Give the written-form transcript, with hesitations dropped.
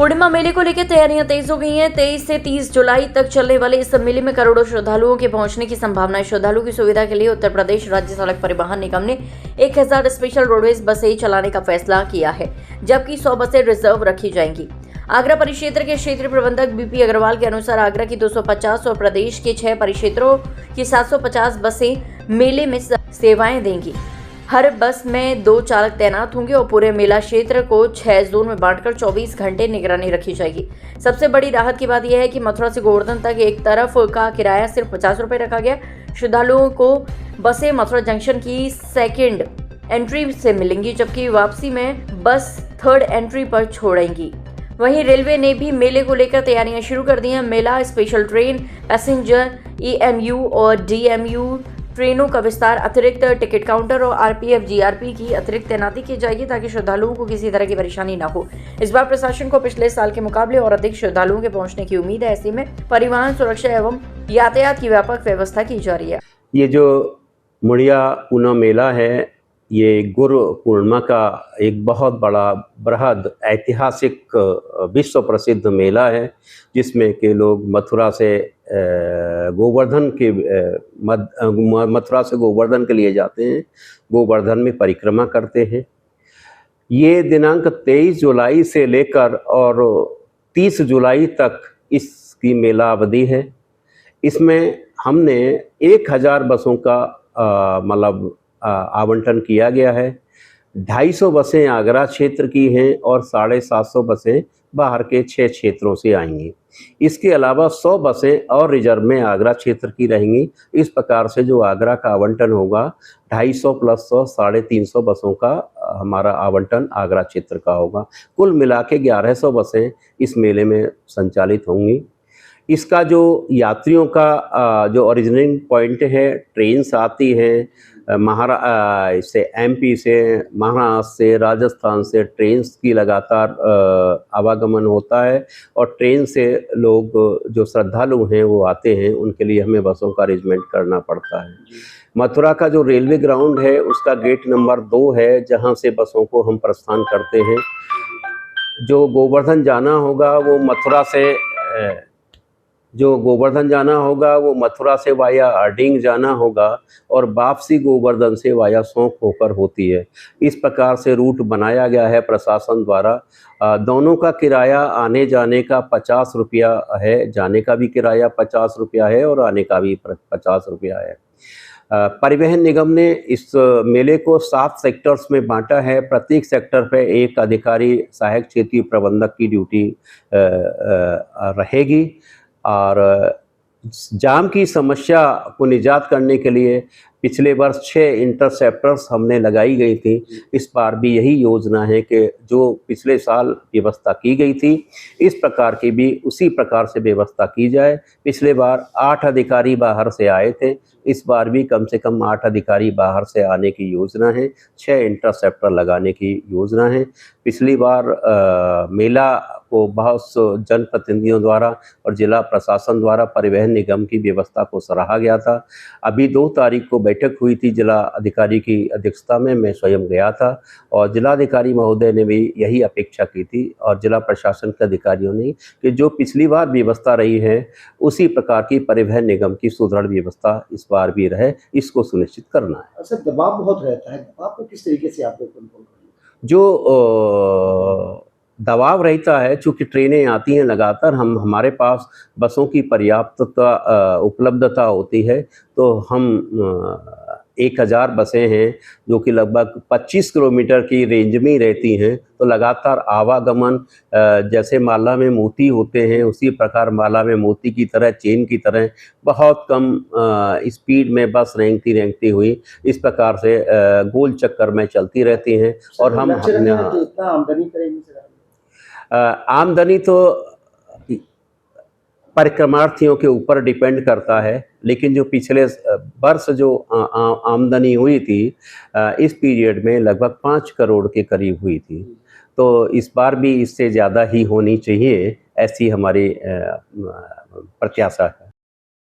पूर्णिमा मेले को लेकर तैयारियां तेज हो गई हैं। 23 से 30 जुलाई तक चलने वाले इस मेले में करोड़ों श्रद्धालुओं के पहुंचने की संभावना है। श्रद्धालुओं की सुविधा के लिए उत्तर प्रदेश राज्य सड़क परिवहन निगम ने 1000 स्पेशल रोडवेज बसें चलाने का फैसला किया है, जबकि 100 बसें रिजर्व रखी जाएंगी। आगरा परिक्षेत्र के क्षेत्रीय प्रबंधक बीपी अग्रवाल के अनुसार आगरा की 250 और प्रदेश के 6 परिक्षेत्रों की 750 बसें मेले में सेवाएं देंगी। हर बस में 2 चालक तैनात होंगे और पूरे मेला क्षेत्र को 6 जोन में बांटकर 24 घंटे निगरानी रखी जाएगी। सबसे बड़ी राहत की बात यह है कि मथुरा से गोवर्धन तक एक तरफ का किराया सिर्फ 50 रुपये रखा गया। श्रद्धालुओं को बसें मथुरा जंक्शन की सेकेंड एंट्री से मिलेंगी, जबकि वापसी में बस थर्ड एंट्री पर छोड़ेंगी। वहीं रेलवे ने भी मेले को लेकर तैयारियां शुरू कर दी हैं। मेला स्पेशल ट्रेन, पैसेंजर, ईएमयू और डीएमयू ट्रेनों का विस्तार, अतिरिक्त टिकट काउंटर और आरपीएफ जीआरपी की अतिरिक्त तैनाती की जाएगी ताकि श्रद्धालुओं को किसी तरह की परेशानी न हो। इस बार प्रशासन को पिछले साल के मुकाबले और अधिक श्रद्धालुओं के पहुंचने की उम्मीद है। ऐसे में परिवहन सुरक्षा एवं यातायात की व्यापक व्यवस्था की जा रही है। ये जो मुड़िया ऊना मेला है, ये गुरु पूर्णिमा का एक बहुत बड़ा बृहद ऐतिहासिक विश्व प्रसिद्ध मेला है, जिसमें के लोग मथुरा से गोवर्धन के लिए जाते हैं, गोवर्धन में परिक्रमा करते हैं। ये दिनांक 23 जुलाई से लेकर और 30 जुलाई तक इसकी मेला अवधि है। इसमें हमने 1000 बसों का आवंटन किया गया है। 250 बसें आगरा क्षेत्र की हैं और 750 बसें बाहर के 6 क्षेत्रों से आएंगी। इसके अलावा 100 बसें और रिजर्व में आगरा क्षेत्र की रहेंगी। इस प्रकार से जो आगरा का आवंटन होगा, 250 प्लस 100, 350 बसों का हमारा आवंटन आगरा क्षेत्र का होगा। कुल मिला के 1100 बसें इस मेले में संचालित होंगी। इसका जो यात्रियों का जो ओरिजिनिंग पॉइंट है, ट्रेन से आती है से एमपी से, महाराष्ट्र से, राजस्थान से ट्रेन की लगातार आवागमन होता है और ट्रेन से लोग जो श्रद्धालु हैं वो आते हैं, उनके लिए हमें बसों का अरेंजमेंट करना पड़ता है। मथुरा का जो रेलवे ग्राउंड है उसका गेट नंबर 2 है, जहां से बसों को हम प्रस्थान करते हैं। जो गोवर्धन जाना होगा वो मथुरा से वाया अर्डिंग जाना होगा और वापसी गोवर्धन से वाया सौंक होकर होती है। इस प्रकार से रूट बनाया गया है प्रशासन द्वारा। दोनों का किराया आने जाने का 50 रुपया है, जाने का भी किराया 50 रुपया है और आने का भी 50 रुपया है। परिवहन निगम ने इस मेले को 7 सेक्टर्स में बांटा है। प्रत्येक सेक्टर पे एक अधिकारी सहायक क्षेत्रीय प्रबंधक की ड्यूटी रहेगी और जाम की समस्या को निजात करने के लिए पिछले वर्ष 6 इंटरसेप्टर्स हमने लगाई गई थी। इस बार भी यही योजना है कि जो पिछले साल व्यवस्था की गई थी, इस प्रकार की भी उसी प्रकार से व्यवस्था की जाए। पिछले बार 8 अधिकारी बाहर से आए थे, इस बार भी कम से कम 8 अधिकारी बाहर से आने की योजना है। 6 इंटरसेप्टर लगाने की योजना है। पिछली बार मेला को बहुत जनप्रतिनिधियों द्वारा और जिला प्रशासन द्वारा परिवहन निगम की व्यवस्था को सराहा गया था। अभी 2 तारीख को बैठक हुई थी जिला अधिकारी की अध्यक्षता में, मैं स्वयं गया था और जिलाधिकारी महोदय ने भी यही अपेक्षा की थी और जिला प्रशासन के अधिकारियों ने कि जो पिछली बार व्यवस्था रही है उसी प्रकार की परिवहन निगम की सुदृढ़ व्यवस्था इस बार भी रहे, इसको सुनिश्चित करना है। अच्छा, दबाव बहुत रहता है, दबाव को किस तरीके से आप लोग कंट्रोल करेंगे? जो दबाव रहता है, चूँकि ट्रेनें आती हैं लगातार, हमारे पास बसों की पर्याप्तता उपलब्धता होती है, तो हम 1000 बसें हैं जो कि लगभग 25 किलोमीटर की रेंज में रहती हैं। तो लगातार आवागमन, जैसे माला में मोती होते हैं उसी प्रकार माला में मोती की तरह, चेन की तरह बहुत कम स्पीड में बस रेंगती हुई इस प्रकार से गोल चक्कर में चलती रहती हैं। और हम कितना आमदनी करेंगे? आमदनी तो परिक्रमार्थियों के ऊपर डिपेंड करता है, लेकिन जो पिछले वर्ष जो आमदनी हुई थी इस पीरियड में लगभग 5 करोड़ के करीब हुई थी। तो इस बार भी इससे ज़्यादा ही होनी चाहिए, ऐसी हमारी प्रत्याशा है।